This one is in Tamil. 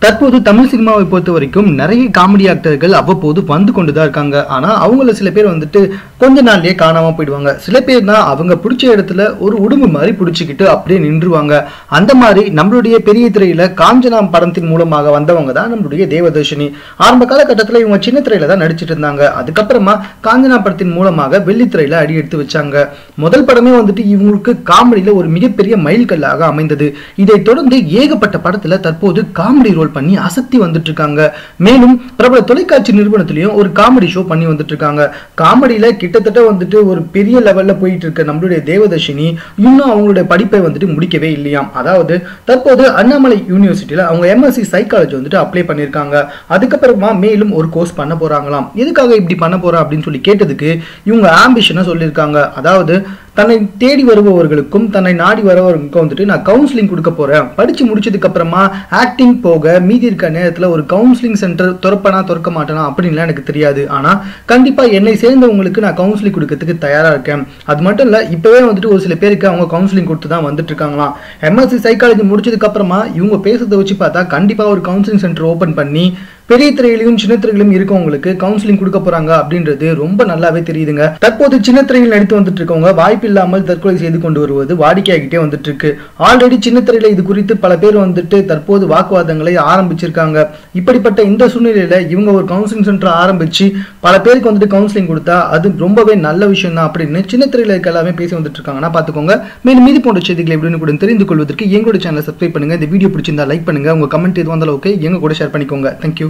தற்போது தமிழ் சினிமாவை பொறுத்த வரைக்கும் நிறைய காமெடி ஆக்டர்கள் அவ்வப்போது வந்து கொண்டுதான் இருக்காங்க. ஆனா அவங்கள சில பேர் வந்துட்டு கொஞ்ச நாள்லயே காணாம போயிடுவாங்க. சில பேர் தான் அவங்க பிடிச்ச இடத்துல ஒரு உடும்பு மாதிரி பிடிச்சிக்கிட்டு அப்படியே நின்றுவாங்க. அந்த மாதிரி நம்மளுடைய பெரிய திரையில காஞ்சனா படத்தின் மூலமாக வந்தவங்க தான் நம்மளுடைய தேவதர்ஷினி. ஆரம்ப காலகட்டத்தில் இவங்க சின்ன திரையில தான் நடிச்சிட்டு இருந்தாங்க. அதுக்கப்புறமா காஞ்சனா படத்தின் மூலமாக வெள்ளித்திரையில அடி எடுத்து வச்சாங்க. முதல் படமே வந்துட்டு இவங்களுக்கு காமெடியில ஒரு மிகப்பெரிய மைல்கல்லாக அமைந்தது. இதை தொடர்ந்து ஏகப்பட்ட படத்துல தற்போது காமெடி ரோல் பண்ணி அசத்தி வந்துட்டு இருக்காங்க. மேலும் பிரபல தொலைக்காட்சி நிறுவனத்திலையும் ஒரு காமெடி ஷோ பண்ணி வந்துட்டு இருக்காங்க. காமெடியில கிட்டத்தட்ட வந்துட்டு ஒரு பெரிய லெவல்ல போயிட்டு இருக்க நம்மளுடைய தேவதர்ஷினி இன்னும் அவங்களுடைய படிப்பை வந்துட்டு முடிக்கவே இல்லையாம். அதாவது தற்போது அண்ணாமலை யூனிவர்சிட்டியில அவங்க எம்எஸ்சி சைக்காலஜி வந்துட்டு அப்ளை பண்ணிருக்காங்க. அதுக்கப்புறமா மேலும் ஒரு கோர்ஸ் பண்ண போறாங்களாம். எதுக்காக இப்படி பண்ண போறா அப்படின்னு சொல்லி கேட்டதுக்கு இவங்க ஆம்பிஷனை சொல்லியிருக்காங்க. அதாவது தன்னை தேடி வருபவர்களுக்கும் தன்னை நாடி வரவர்களுக்கும் வந்துட்டு நான் கவுன்சிலிங் கொடுக்க போறேன். படிச்சு முடிச்சதுக்கு அப்புறமா ஆக்டிங் போக மீதி இருக்க நேரத்துல ஒரு கவுன்சிலிங் சென்டர் திறப்பனா திறக்க மாட்டேனா அப்படின்லாம் எனக்கு தெரியாது. ஆனா கண்டிப்பா என்னை சேர்ந்தவங்களுக்கு நான் கவுன்சிலிங் கொடுக்கறதுக்கு தயாரா இருக்கேன். அது மட்டும் இல்ல, இப்பவே வந்துட்டு ஒரு சில பேருக்கு அவங்க கவுன்சிலிங் கொடுத்து தான் வந்துட்டு இருக்காங்களாம். எம்எஸ்சி சைக்காலஜி முடிச்சதுக்கு அப்புறமா இவங்க பேசுறதை வச்சு பார்த்தா கண்டிப்பா ஒரு கவுன்சிலிங் சென்டர் ஓபன் பண்ணி பெரிய திரையிலும் சின்ன திரையிலும் இருக்கவங்களுக்கு கவுன்சிலிங் கொடுக்க போறாங்க அப்படின்றது ரொம்ப நல்லாவே தெரியுதுங்க. தற்போது சின்ன திரையில் நடித்து வந்துட்டு இருக்கவங்க வாய்ப்பு இல்லாமல் தற்கொலை செய்து கொண்டு வருவது வாடிக்கையாகிட்டே வந்துட்டு இருக்கு. ஆல்ரெடி சின்ன திரையில இது குறித்து பல பேர் வந்துட்டு தற்போது வாக்குவாதங்களை ஆரம்பிச்சிருக்காங்க. இப்படிப்பட்ட இந்த சூழ்நிலையில இவங்க ஒரு கவுன்சிலிங் சென்டர் ஆரம்பிச்சு பல பேருக்கு வந்துட்டு கவுன்சிலிங் கொடுத்தா அது ரொம்பவே நல்ல விஷயம் தான் அப்படின்னு சின்ன திரையில இருக்க எல்லாமே பேசி வந்துட்டு இருக்காங்கன்னா பாத்துக்கோங்க. மேலும் மீதி போன்ற செய்திகளை எப்படின்னு கூட தெரிந்து கொள்வதற்கு எங்களோட சேனலை சப்ஸ்கிரைப் பண்ணுங்க. இந்த வீடியோ பிடிச்சிருந்தா லைக் பண்ணுங்க. உங்க கமெண்ட் எதுவும் வந்தாலும் ஓகே, எங்க கூட ஷேர் பண்ணிக்கோங்க. தேங்க்யூ.